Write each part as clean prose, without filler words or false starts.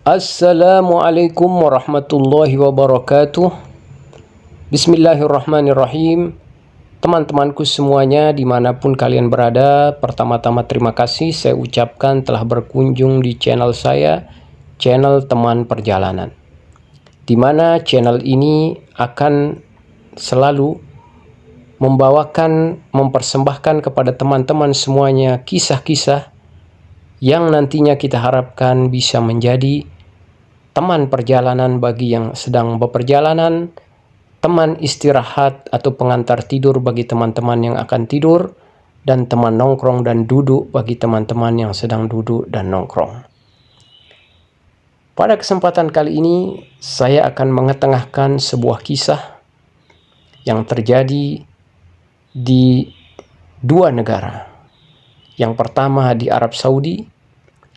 Assalamualaikum warahmatullahi wabarakatuh. Bismillahirrahmanirrahim. Teman-temanku semuanya dimanapun kalian berada, pertama-tama terima kasih saya ucapkan telah berkunjung di channel saya, channel Teman Perjalanan, di mana channel ini akan selalu mempersembahkan kepada teman-teman semuanya kisah-kisah yang nantinya kita harapkan bisa menjadi teman perjalanan bagi yang sedang beperjalanan, teman istirahat atau pengantar tidur bagi teman-teman yang akan tidur, dan teman nongkrong dan duduk bagi teman-teman yang sedang duduk dan nongkrong. Pada kesempatan kali ini, saya akan mengetengahkan sebuah kisah yang terjadi di dua negara. Yang pertama di Arab Saudi,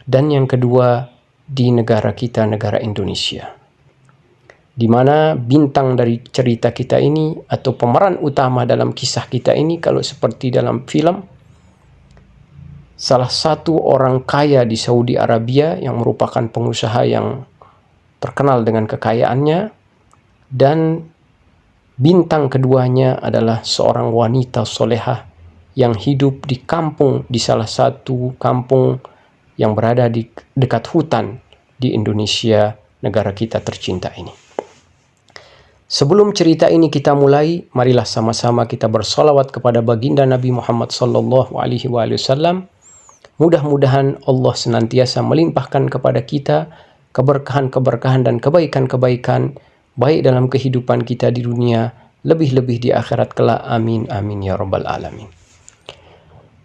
dan yang kedua di negara kita, negara Indonesia, di mana bintang dari cerita kita ini atau pemeran utama dalam kisah kita ini, kalau seperti dalam film, salah satu orang kaya di Saudi Arabia yang merupakan pengusaha yang terkenal dengan kekayaannya, dan bintang keduanya adalah seorang wanita solehah yang hidup di kampung, di salah satu kampung yang berada di dekat hutan di Indonesia, negara kita tercinta ini. Sebelum cerita ini kita mulai, marilah sama-sama kita bersolawat kepada baginda Nabi Muhammad SAW. Mudah-mudahan Allah senantiasa melimpahkan kepada kita keberkahan-keberkahan dan kebaikan-kebaikan, baik dalam kehidupan kita di dunia, lebih-lebih di akhirat kelak. Amin, amin ya rabbal alamin.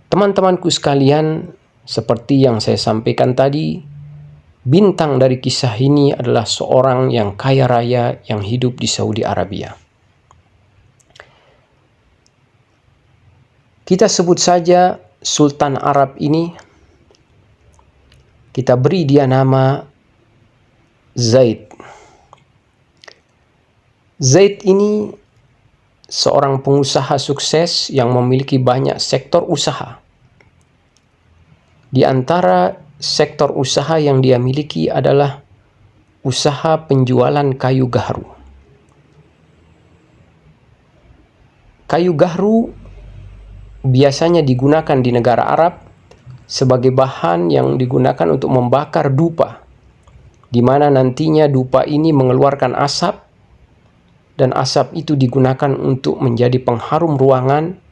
Teman-temanku sekalian, seperti yang saya sampaikan tadi, bintang dari kisah ini adalah seorang yang kaya raya yang hidup di Saudi Arabia. Kita sebut saja Sultan Arab ini, kita beri dia nama Zaid. Zaid ini seorang pengusaha sukses yang memiliki banyak sektor usaha. Di antara sektor usaha yang dia miliki adalah usaha penjualan kayu gahru. Kayu gahru biasanya digunakan di negara Arab sebagai bahan yang digunakan untuk membakar dupa, di mana nantinya dupa ini mengeluarkan asap, dan asap itu digunakan untuk menjadi pengharum ruangan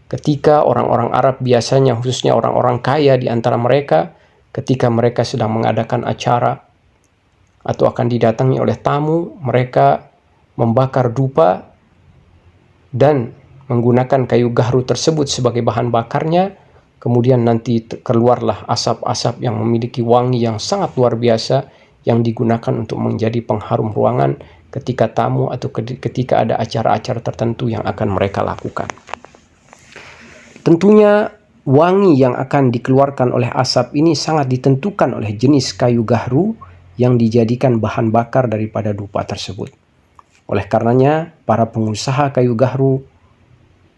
ketika orang-orang Arab, biasanya khususnya orang-orang kaya di antara mereka, ketika mereka sedang mengadakan acara atau akan didatangi oleh tamu, mereka membakar dupa dan menggunakan kayu gahru tersebut sebagai bahan bakarnya. Kemudian nanti keluarlah asap-asap yang memiliki wangi yang sangat luar biasa, yang digunakan untuk menjadi pengharum ruangan ketika tamu atau ketika ada acara-acara tertentu yang akan mereka lakukan. Tentunya wangi yang akan dikeluarkan oleh asap ini sangat ditentukan oleh jenis kayu gahru yang dijadikan bahan bakar daripada dupa tersebut. Oleh karenanya, para pengusaha kayu gahru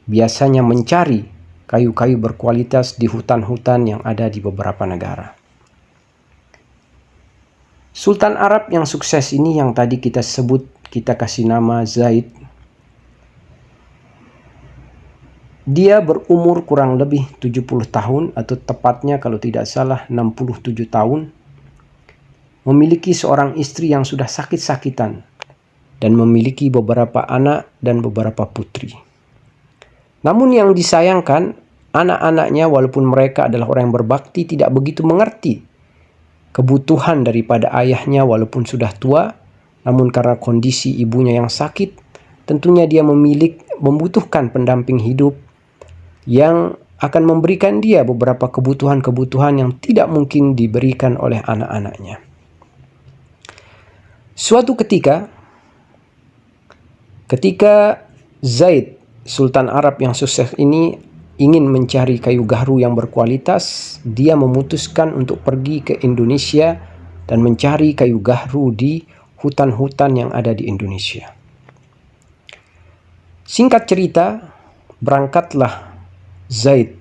biasanya mencari kayu-kayu berkualitas di hutan-hutan yang ada di beberapa negara. Sultan Arab yang sukses ini yang tadi kita sebut, kita kasih nama Zaid. Dia berumur kurang lebih 70 tahun, atau tepatnya kalau tidak salah 67 tahun. Memiliki seorang istri yang sudah sakit-sakitan, dan memiliki beberapa anak dan beberapa putri. Namun yang disayangkan, anak-anaknya walaupun mereka adalah orang yang berbakti, tidak begitu mengerti kebutuhan daripada ayahnya walaupun sudah tua. Namun karena kondisi ibunya yang sakit, tentunya dia membutuhkan pendamping hidup yang akan memberikan dia beberapa kebutuhan-kebutuhan yang tidak mungkin diberikan oleh anak-anaknya. Suatu ketika Zaid, Sultan Arab yang sukses ini, ingin mencari kayu gahru yang berkualitas, dia memutuskan untuk pergi ke Indonesia dan mencari kayu gahru di hutan-hutan yang ada di Indonesia. Singkat cerita, berangkatlah Zaid,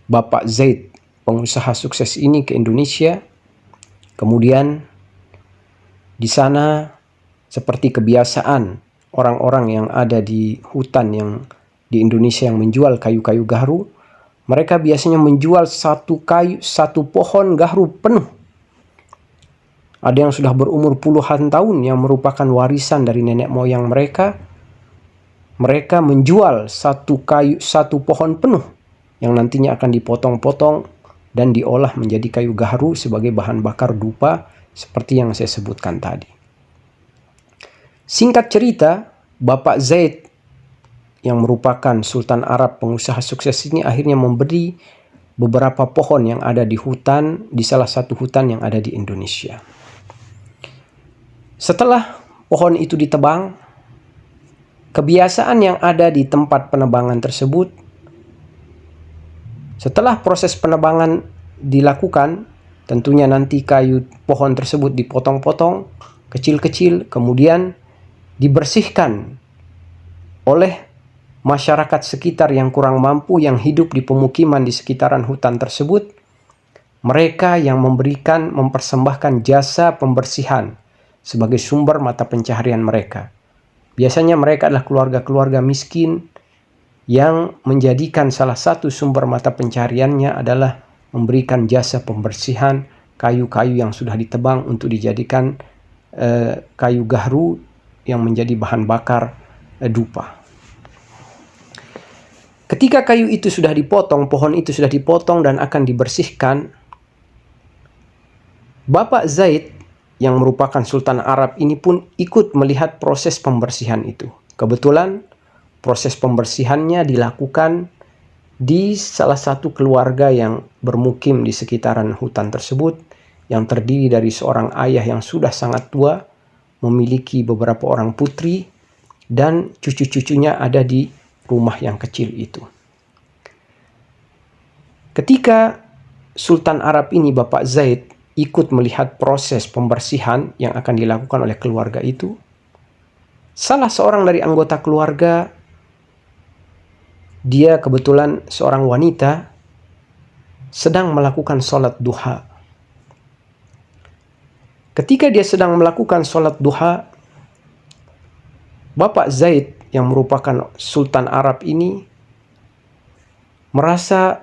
Bapak Zaid, pengusaha sukses ini, ke Indonesia. Kemudian Di sana seperti kebiasaan orang-orang yang ada di hutan yang di Indonesia yang menjual kayu-kayu gahru, mereka biasanya menjual satu pohon gahru penuh. Ada yang sudah berumur puluhan tahun yang merupakan warisan dari nenek moyang mereka. Mereka menjual satu pohon penuh yang nantinya akan dipotong-potong dan diolah menjadi kayu gahru sebagai bahan bakar dupa seperti yang saya sebutkan tadi. Singkat cerita, Bapak Zaid yang merupakan Sultan Arab pengusaha sukses ini akhirnya memberi beberapa pohon yang ada di salah satu hutan yang ada di Indonesia. Setelah pohon itu ditebang, kebiasaan yang ada di tempat penebangan tersebut, setelah proses penebangan dilakukan, tentunya nanti pohon tersebut dipotong-potong kecil-kecil, kemudian dibersihkan oleh masyarakat sekitar yang kurang mampu yang hidup di pemukiman di sekitaran hutan tersebut. Mereka yang mempersembahkan jasa pembersihan sebagai sumber mata pencaharian mereka. Biasanya mereka adalah keluarga-keluarga miskin yang menjadikan salah satu sumber mata pencahariannya adalah memberikan jasa pembersihan kayu-kayu yang sudah ditebang untuk dijadikan kayu gahru yang menjadi bahan bakar dupa. Ketika kayu itu sudah dipotong, pohon itu sudah dipotong dan akan dibersihkan, Bapak Zaid yang merupakan Sultan Arab ini pun ikut melihat proses pembersihan itu. Kebetulan proses pembersihannya dilakukan di salah satu keluarga yang bermukim di sekitaran hutan tersebut, yang terdiri dari seorang ayah yang sudah sangat tua, memiliki beberapa orang putri, dan cucu-cucunya ada di rumah yang kecil itu. Ketika Sultan Arab ini, Bapak Zaid, ikut melihat proses pembersihan yang akan dilakukan oleh keluarga itu, salah seorang dari anggota keluarga, dia kebetulan seorang wanita, sedang melakukan sholat duha. Ketika dia sedang melakukan sholat duha, Bapak Zaid yang merupakan Sultan Arab ini merasa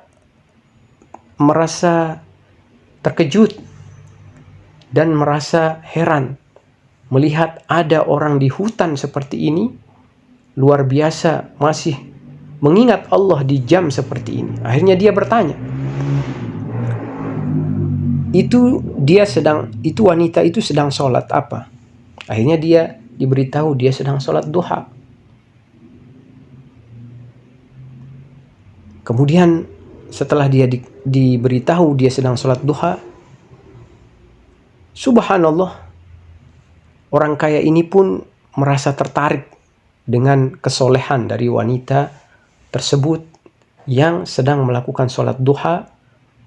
terkejut dan merasa heran melihat ada orang di hutan seperti ini, luar biasa masih mengingat Allah di jam seperti ini. Akhirnya dia bertanya, itu wanita itu sedang sholat apa? Akhirnya dia diberitahu dia sedang sholat duha. Kemudian setelah dia diberitahu dia sedang sholat duha, subhanallah, orang kaya ini pun merasa tertarik dengan kesolehan dari wanita tersebut yang sedang melakukan sholat duha.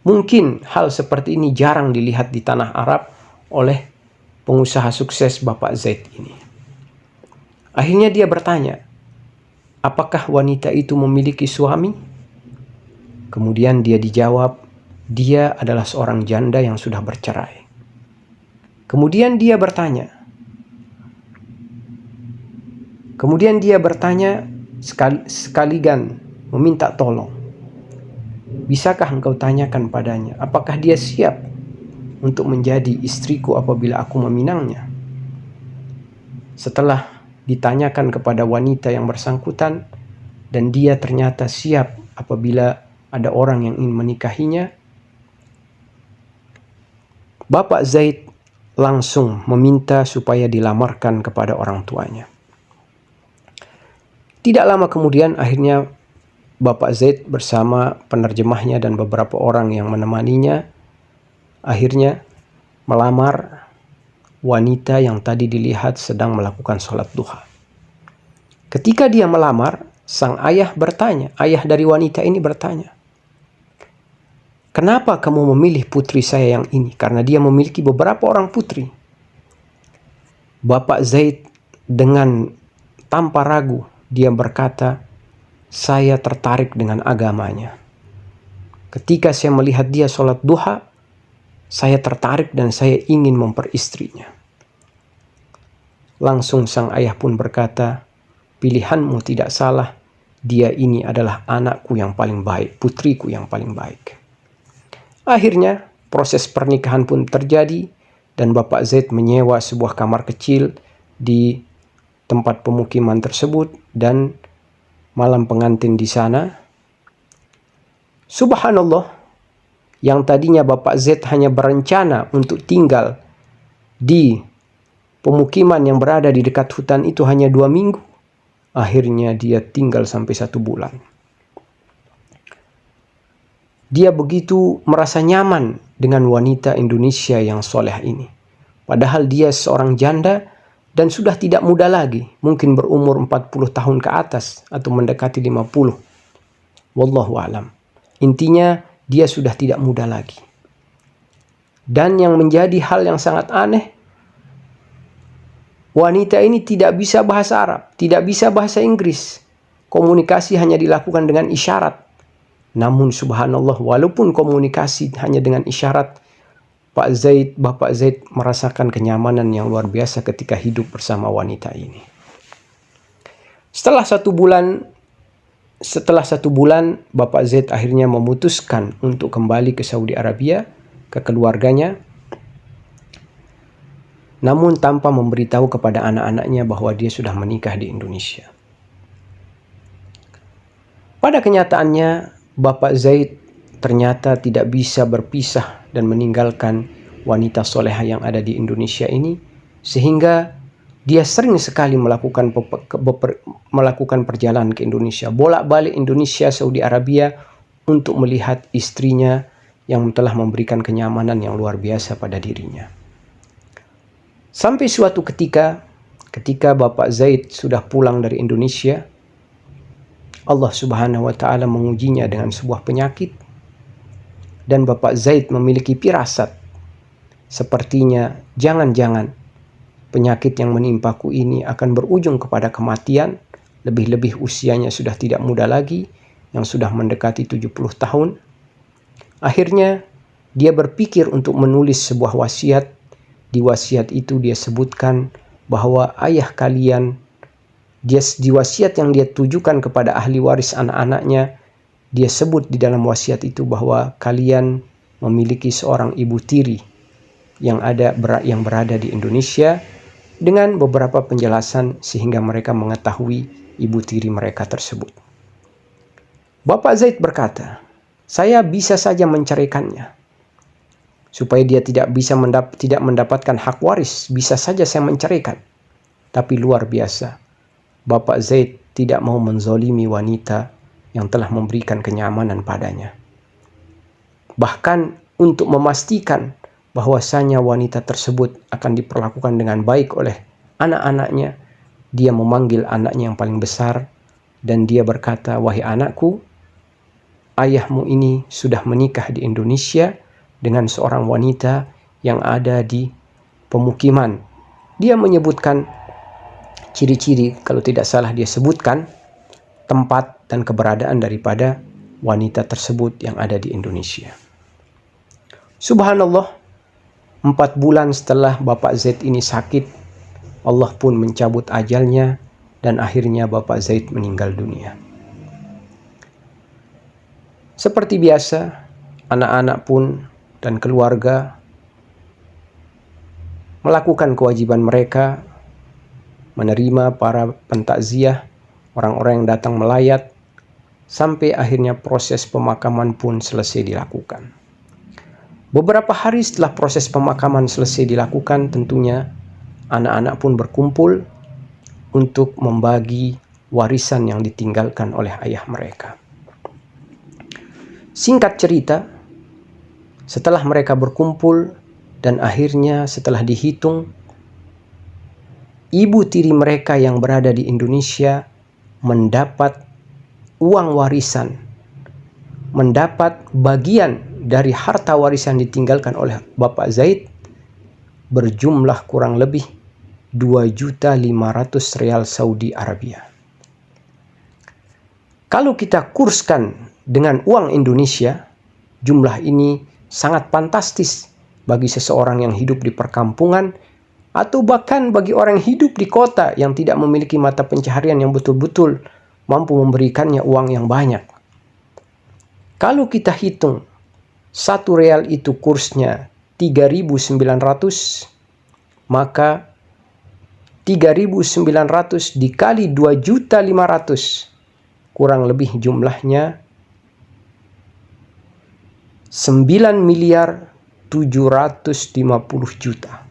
Mungkin hal seperti ini jarang dilihat di tanah Arab oleh pengusaha sukses Bapak Zaid ini. Akhirnya dia bertanya, apakah wanita itu memiliki suami? Kemudian dia dijawab, dia adalah seorang janda yang sudah bercerai. Kemudian dia bertanya sekalian meminta tolong. Bisakah engkau tanyakan padanya, apakah dia siap untuk menjadi istriku apabila aku meminangnya? Setelah ditanyakan kepada wanita yang bersangkutan, dan dia ternyata siap apabila ada orang yang ingin menikahinya, Bapak Zaid langsung meminta supaya dilamarkan kepada orang tuanya. Tidak lama kemudian akhirnya Bapak Zaid bersama penerjemahnya dan beberapa orang yang menemaninya akhirnya melamar wanita yang tadi dilihat sedang melakukan sholat duha. Ketika dia melamar, sang ayah dari wanita ini bertanya, kenapa kamu memilih putri saya yang ini? Karena dia memiliki beberapa orang putri. Bapak Zaid dengan tanpa ragu dia berkata, saya tertarik dengan agamanya. Ketika saya melihat dia sholat duha, saya tertarik dan saya ingin memperistrinya. Langsung sang ayah pun berkata, "Pilihanmu tidak salah, dia ini adalah anakku yang paling baik, putriku yang paling baik." Akhirnya proses pernikahan pun terjadi dan Bapak Zaid menyewa sebuah kamar kecil di tempat pemukiman tersebut dan malam pengantin di sana. Subhanallah, yang tadinya Bapak Z hanya berencana untuk tinggal di pemukiman yang berada di dekat hutan itu hanya 2 minggu, akhirnya dia tinggal sampai 1 bulan. Dia begitu merasa nyaman dengan wanita Indonesia yang soleh ini. Padahal dia seorang janda dan sudah tidak muda lagi, mungkin berumur 40 tahun ke atas atau mendekati 50. Wallahu alam. Intinya dia sudah tidak muda lagi. Dan yang menjadi hal yang sangat aneh, wanita ini tidak bisa bahasa Arab, tidak bisa bahasa Inggris. Komunikasi hanya dilakukan dengan isyarat. Namun subhanallah, walaupun komunikasi hanya dengan isyarat, Bapak Zaid merasakan kenyamanan yang luar biasa ketika hidup bersama wanita ini. Setelah satu bulan, Bapak Zaid akhirnya memutuskan untuk kembali ke Saudi Arabia, ke keluarganya, namun tanpa memberitahu kepada anak-anaknya bahwa dia sudah menikah di Indonesia. Pada kenyataannya, Bapak Zaid ternyata tidak bisa berpisah dan meninggalkan wanita soleha yang ada di Indonesia ini, sehingga dia sering sekali melakukan perjalanan ke Indonesia, bolak-balik Indonesia, Saudi Arabia, untuk melihat istrinya yang telah memberikan kenyamanan yang luar biasa pada dirinya. Sampai suatu ketika Bapak Zaid sudah pulang dari Indonesia, Allah Subhanahu wa Ta'ala mengujinya dengan sebuah penyakit, dan Bapak Zaid memiliki firasat, sepertinya jangan-jangan penyakit yang menimpaku ini akan berujung kepada kematian, lebih-lebih usianya sudah tidak muda lagi, yang sudah mendekati 70 tahun. Akhirnya dia berpikir untuk menulis sebuah wasiat. Di wasiat itu dia sebutkan bahwa ayah kalian, di wasiat yang dia tujukan kepada ahli waris anak-anaknya, dia sebut di dalam wasiat itu bahwa kalian memiliki seorang ibu tiri yang berada di Indonesia, dengan beberapa penjelasan sehingga mereka mengetahui ibu tiri mereka tersebut. Bapak Zaid berkata, "Saya bisa saja menceraikannya supaya dia tidak mendapatkan hak waris, bisa saja saya menceraikan." Tapi luar biasa, Bapak Zaid tidak mau menzolimi wanita yang telah memberikan kenyamanan padanya. Bahkan untuk memastikan bahwasanya wanita tersebut akan diperlakukan dengan baik oleh anak-anaknya, dia memanggil anaknya yang paling besar dan dia berkata, "Wahai anakku, ayahmu ini sudah menikah di Indonesia dengan seorang wanita yang ada di pemukiman." Dia menyebutkan ciri-ciri, kalau tidak salah dia sebutkan tempat dan keberadaan daripada wanita tersebut yang ada di Indonesia. Subhanallah, 4 bulan setelah Bapak Zaid ini sakit, Allah pun mencabut ajalnya dan akhirnya Bapak Zaid meninggal dunia. Seperti biasa, anak-anak pun dan keluarga melakukan kewajiban mereka, menerima para pentakziah, orang-orang yang datang melayat, sampai akhirnya proses pemakaman pun selesai dilakukan. Beberapa hari setelah proses pemakaman selesai dilakukan, tentunya anak-anak pun berkumpul untuk membagi warisan yang ditinggalkan oleh ayah mereka. Singkat cerita, setelah mereka berkumpul dan akhirnya setelah dihitung, ibu tiri mereka yang berada di Indonesia mendapat uang warisan, mendapat bagian dari harta warisan ditinggalkan oleh Bapak Zaid berjumlah kurang lebih 2.500.000 rial Saudi Arabia. Kalau kita kurskan dengan uang Indonesia, jumlah ini sangat fantastis bagi seseorang yang hidup di perkampungan atau bahkan bagi orang hidup di kota yang tidak memiliki mata pencaharian yang betul-betul mampu memberikannya uang yang banyak. Kalau kita hitung 1 real itu kursnya 3.900, maka 3.900 dikali 2.500.000 kurang lebih jumlahnya 9.750.000.000.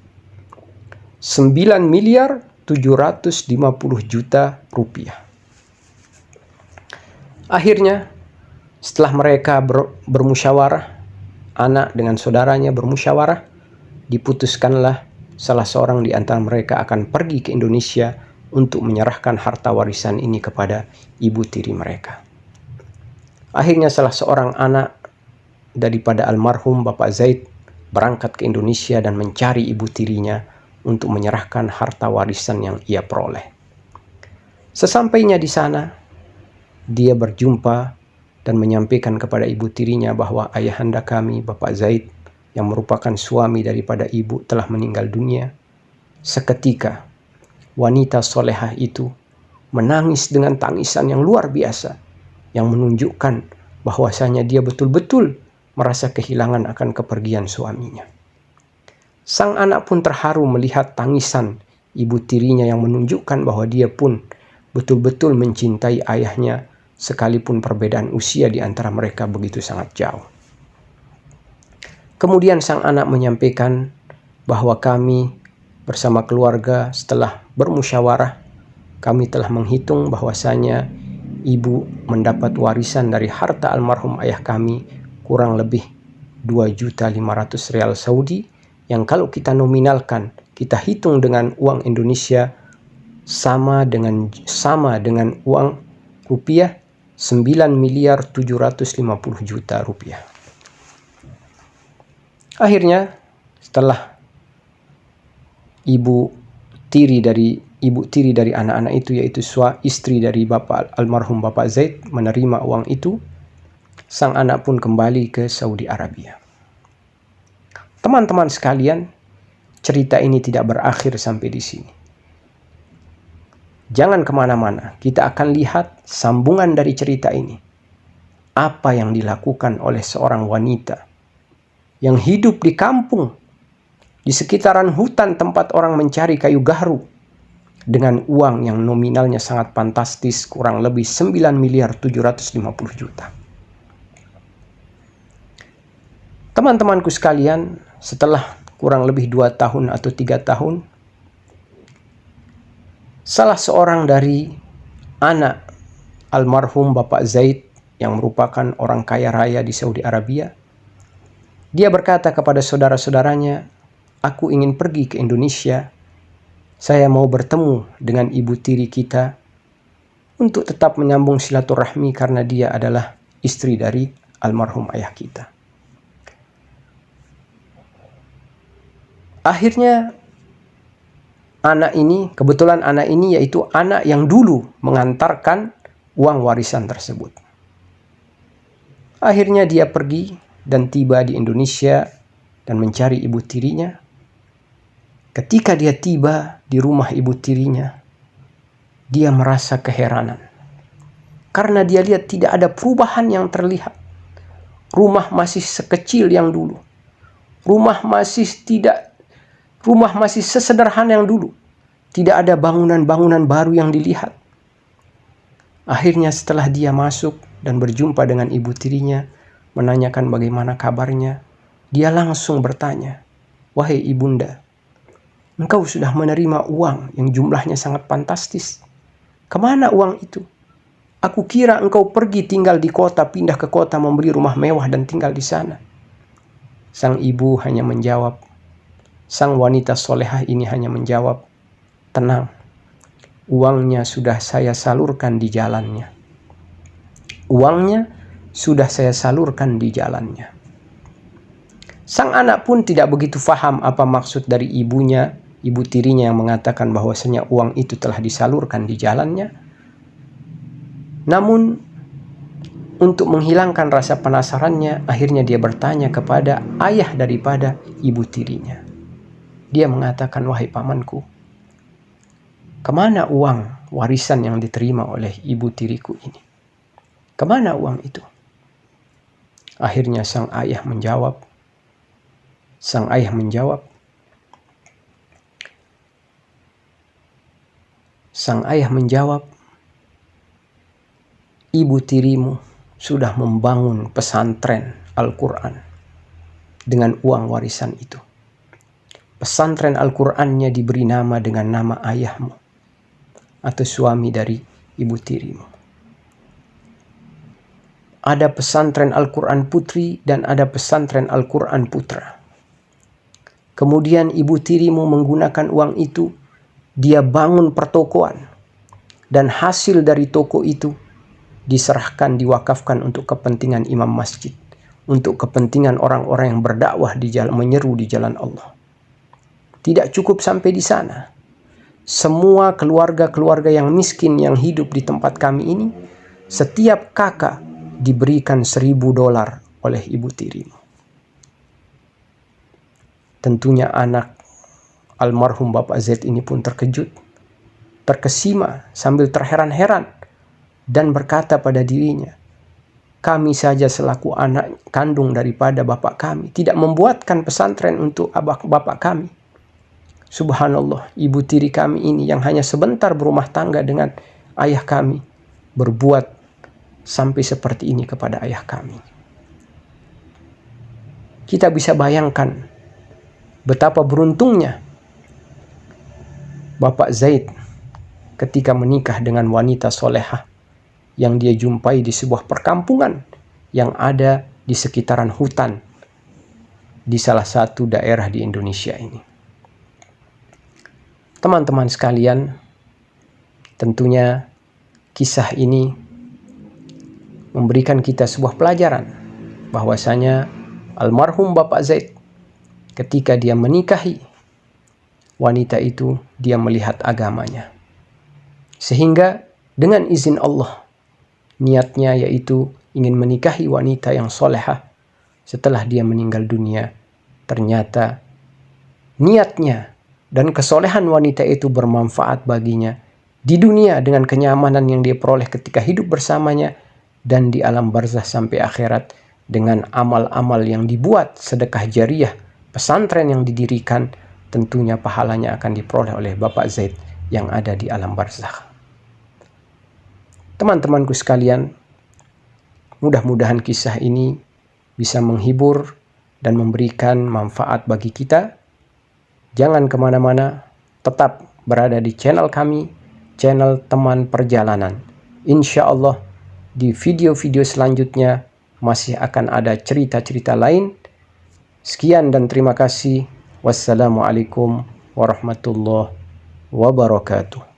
9.750.000.000 rupiah. Akhirnya setelah mereka bermusyawarah, anak dengan saudaranya bermusyawarah, diputuskanlah salah seorang di antara mereka akan pergi ke Indonesia untuk menyerahkan harta warisan ini kepada ibu tiri mereka. Akhirnya salah seorang anak daripada almarhum Bapak Zaid berangkat ke Indonesia dan mencari ibu tirinya untuk menyerahkan harta warisan yang ia peroleh. Sesampainya di sana, dia berjumpa dan menyampaikan kepada ibu tirinya bahwa ayahanda kami, Bapak Zaid, yang merupakan suami daripada ibu, telah meninggal dunia. Seketika, wanita solehah itu menangis dengan tangisan yang luar biasa, yang menunjukkan bahwasanya dia betul-betul merasa kehilangan akan kepergian suaminya. Sang anak pun terharu melihat tangisan ibu tirinya yang menunjukkan bahwa dia pun betul-betul mencintai ayahnya, sekalipun perbedaan usia di antara mereka begitu sangat jauh. Kemudian sang anak menyampaikan bahwa kami bersama keluarga setelah bermusyawarah, kami telah menghitung bahwasanya ibu mendapat warisan dari harta almarhum ayah kami kurang lebih 2.500.000 real Saudi, yang kalau kita nominalkan, kita hitung dengan uang Indonesia sama dengan uang rupiah 9.750.000.000 rupiah. Akhirnya setelah ibu tiri dari anak-anak itu, yaitu istri dari almarhum Bapak Zaid, menerima uang itu, sang anak pun kembali ke Saudi Arabia. Teman-teman sekalian, cerita ini tidak berakhir sampai di sini. Jangan kemana-mana, kita akan lihat sambungan dari cerita ini. Apa yang dilakukan oleh seorang wanita yang hidup di kampung, di sekitaran hutan tempat orang mencari kayu gaharu, dengan uang yang nominalnya sangat fantastis, kurang lebih 9.750.000.000. Teman-temanku sekalian, setelah kurang lebih 2 tahun atau 3 tahun, salah seorang dari anak almarhum Bapak Zaid yang merupakan orang kaya raya di Saudi Arabia, dia berkata kepada saudara-saudaranya, "Aku ingin pergi ke Indonesia. Saya mau bertemu dengan ibu tiri kita untuk tetap menyambung silaturahmi karena dia adalah istri dari almarhum ayah kita." Akhirnya kebetulan anak ini yaitu anak yang dulu mengantarkan uang warisan tersebut. Akhirnya dia pergi dan tiba di Indonesia dan mencari ibu tirinya. Ketika dia tiba di rumah ibu tirinya, dia merasa keheranan. Karena dia lihat tidak ada perubahan yang terlihat. Rumah masih sekecil yang dulu. Rumah masih sesederhana yang dulu. Tidak ada bangunan-bangunan baru yang dilihat. Akhirnya setelah dia masuk dan berjumpa dengan ibu tirinya, menanyakan bagaimana kabarnya, dia langsung bertanya, "Wahai ibunda, engkau sudah menerima uang yang jumlahnya sangat fantastis. Kemana uang itu? Aku kira engkau pergi tinggal di kota, pindah ke kota, membeli rumah mewah dan tinggal di sana." Sang ibu hanya menjawab, sang wanita solehah ini hanya menjawab, "Tenang, uangnya sudah saya salurkan di jalannya. Uangnya sudah saya salurkan di jalannya." Sang anak pun tidak begitu paham apa maksud dari ibu tirinya yang mengatakan bahwasanya uang itu telah disalurkan di jalannya. Namun, untuk menghilangkan rasa penasarannya, akhirnya dia bertanya kepada ayah daripada ibu tirinya. Dia mengatakan, wahai pamanku, kemana uang warisan yang diterima oleh ibu tiriku ini? Kemana uang itu? Akhirnya sang ayah menjawab, ibu tirimu sudah membangun pesantren Al-Quran dengan uang warisan itu. Pesantren Al-Qurannya diberi nama dengan nama ayahmu atau suami dari ibu tirimu. Ada pesantren Al-Quran putri dan ada pesantren Al-Quran putra. Kemudian ibu tirimu menggunakan uang itu, dia bangun pertokoan, dan hasil dari toko itu diserahkan, diwakafkan untuk kepentingan imam masjid, untuk kepentingan orang-orang yang berdakwah di jalan, menyeru di jalan Allah. Tidak cukup sampai di sana. Semua keluarga-keluarga yang miskin yang hidup di tempat kami ini, setiap kakak diberikan $1.000 oleh ibu tirimu. Tentunya anak almarhum Bapak Z ini pun terkejut, terkesima sambil terheran-heran, dan berkata pada dirinya, kami saja selaku anak kandung daripada bapak kami tidak membuatkan pesantren untuk bapak kami. Subhanallah, ibu tiri kami ini yang hanya sebentar berumah tangga dengan ayah kami, berbuat sampai seperti ini kepada ayah kami. Kita bisa bayangkan betapa beruntungnya Bapak Zaid ketika menikah dengan wanita solehah yang dia jumpai di sebuah perkampungan yang ada di sekitaran hutan di salah satu daerah di Indonesia ini. Teman-teman sekalian, tentunya kisah ini memberikan kita sebuah pelajaran bahwasanya almarhum Bapak Zaid ketika dia menikahi wanita itu, dia melihat agamanya. Sehingga dengan izin Allah, niatnya yaitu ingin menikahi wanita yang solehah setelah dia meninggal dunia. Ternyata niatnya dan kesolehan wanita itu bermanfaat baginya di dunia dengan kenyamanan yang dia peroleh ketika hidup bersamanya, dan di alam barzah sampai akhirat dengan amal-amal yang dibuat, sedekah jariah, pesantren yang didirikan, tentunya pahalanya akan diperoleh oleh Bapak Zaid yang ada di alam barzakh. Teman-temanku sekalian, mudah-mudahan kisah ini bisa menghibur dan memberikan manfaat bagi kita. Jangan kemana-mana, tetap berada di channel kami, channel Teman Perjalanan. Insya Allah di video-video selanjutnya masih akan ada cerita-cerita lain. Sekian dan terima kasih. Wassalamualaikum warahmatullahi wabarakatuh.